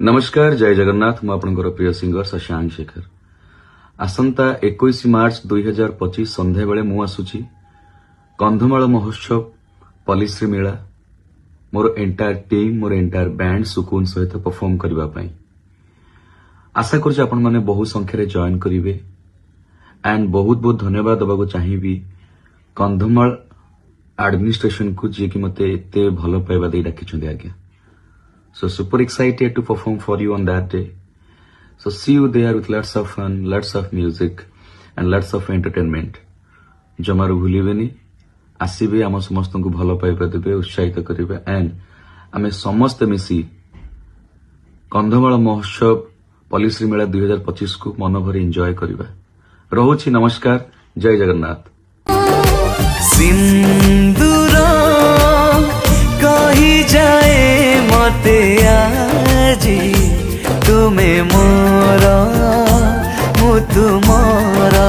नमस्कार जय जगन्नाथ मु आपनकर प्रिय सिंगर शशांक शेखर आसंता 21 मार्च 2025 संध्या बेले मु आसुची कंधमाल महोत्सव पलिश्री मेला मोर एंटायर टीम मोर एंटायर बैंड सुकून सहित परफॉर्म करबा पई आशा करूँ आपण माने बहु संख्या रे जॉइन करिवे एंड बहुत बहुत धन्यवाद दबाको चाहिबी कंधमाल एडमिनिस्ट्रेशन को जे कि मते एते भलो पाइबा दे डाकिछन आज्ञा. So super excited to perform for you on that day. So see you there with lots of fun, lots of music and lots of entertainment. जमारू भूलिबेनी आसीबे आम समस्त को भलो पाइबा देबे उत्साहित करिबे एंड आमे समस्त मिसी कंधमाल महोत्सव पलिश्री मेला 2025 को मन भरी एंजॉय करिबा. रहुछि नमस्कार जय जगन्नाथ. सिंदूर कही जाए मते आजी तुमे मोर मु तुमरा